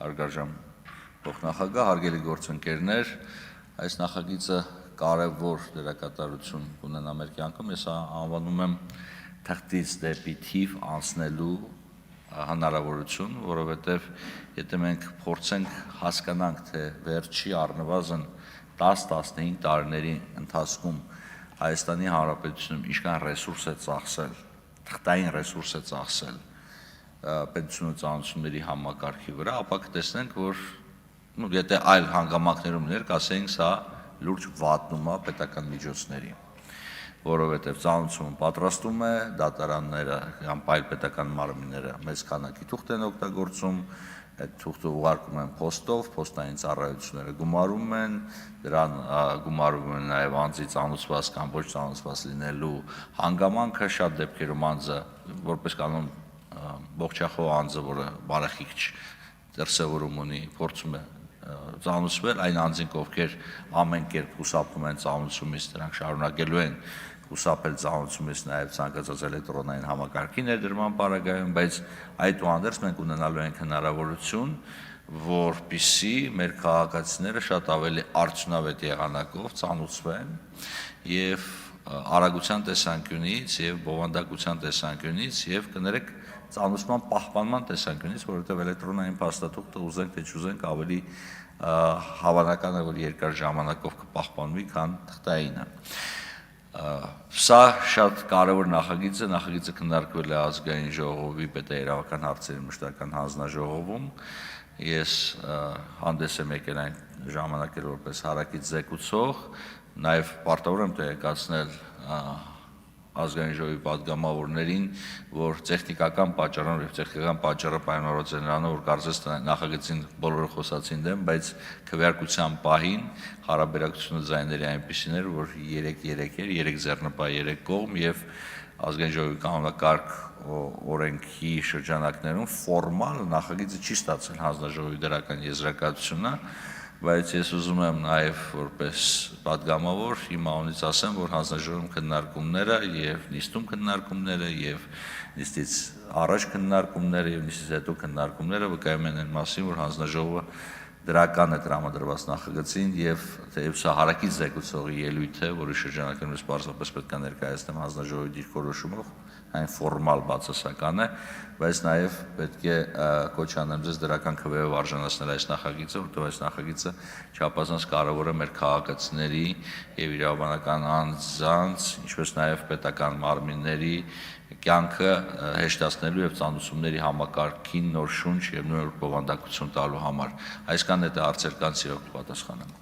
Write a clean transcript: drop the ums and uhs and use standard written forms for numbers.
Հարգարժան փոխնախագահ, հարգելի գործընկերներ, այս նախագիծը կարևոր դերակատարություն կունենա մեր կյանքում, ես անվանում եմ թղթից դեպի թիվ անցնելու հնարավորություն, որովհետև եթե մենք փորձենք հասկանանք, թե վերջի առնվազն 10-15 տարիների ընթացքում Հայաստանի Հանրապետությունում ինչքան ռեսուրս է ծախսել, թղթային ռեսուրս է ծախսել պետություն ու ծանոթությունների համակարգի վրա, ապա կտեսնենք, որ եթե այլ հանգամանքներում ներ, կասեինք սա լուրջ վատնում է պետական միջոցների, որովհետև ծանոթությունը պատրաստում է, դատարանները կամ այլ պետական մարմինները մեծ քանակի թուղթ են օգտագործում, այդ թուղթը ուղարկում են փոստով, փոստային ծառայությունները գումարում են, դրան գումարում են նաև անձի ծանոթված կամ ոչ ծանոթված լինելու հանգամանքը, շատ դեպքերում անձը որպես կանոն ողջախոհ անձը, որը բարեխիղճ դրսևորում ունի, փորձում է ծանոթվել այն անձինք, ովքեր ամեն կերպ խուսափում են ծանոթությունից, դրանք շարունակելու են խուսափել ծանոթությունից նաև ցանկացած էլեկտրոնային համակարգի ներդրման պարագայում, բայց այդուհանդերձ մենք ունենալու ենք հնարավորություն, որպեսզի մեր քաղաքացիները շատ ավելի արդյունավետ եղանակով ծանոթվեն եւ արագության տեսանկյունից եւ բովանդակության տեսանկյունից եւ կներեք ծանոթման պահպանման տեսանկյունից, որովհետեւ էլեկտրոնային փաստաթուղթը ուզենք թե չուզենք ավելի հավանական է, որ երկար ժամանակով կպահպանվի, քան թղթայինը։ Սա շատ կարևոր նախագիծ է, նախագիծը քննարկվել է ազգային ժողովի պետաիրավական հարցերի մշտական հանձնաժողովում, ես հանդես եմ եկել այն ժամանակել որպես հարակից զեկուցող, նաև պարտավոր եմ տեղեկացնել ազգային ժողովի պատգամավորներին, որ տեխնիկական պատճառով եւ տեխնիկական պատճառը պայմանավորված է նրանով, որ կարծես թե նախագծին բոլորը խոսացին դեմ, բայց քվեարկության պահին հարաբերակցությունը ձայների այնպիսին էր, որ 3-3 էր, 3 ձեռնպա 3 կողմ եւ ազգային ժողովի կանոնակարգ օրենքի շրջանակներում ֆորմալ նախագիծը չի ստացել հանձնաժողովի դրական եզրակացությունը, բայց ես ուզում եմ նաև որպես պատգամավոր իմ անունից ասեմ, որ հանձնաժողովում քննարկումները եւ նիստում քննարկումները եւ նիստից առաջ քննարկումները եւ նիստից հետո քննարկումները վկայում են այն մասին, որ հանձնաժողովը դրական է տրամադրված նախագծին եւ թեև սա հարակից զեկուցողի ելույթ է, որի շրջանակներում ես պարզապես պետք է ներկայացնեմ հանձնաժողովի դիրքորոշումով, այն ֆորմալ բացասական է, բայց նաև պետք է կոչ անեմ ձեզ դրական քվեով արժանացնել այս նախագիծը, որտեղ այս նախագիծը չափազանց կարևոր է մեր քաղաքացիների եւ իրավաբանական անձանց, ինչպես նաև պետական մարմինների կյանքը հեշտացնելու եւ ծանոթությունների համակարգին նոր շունչ եւ նոր բովանդակություն տալու համար։ Այսքան է հարցեր կան, սիրով կպատասխանեմ։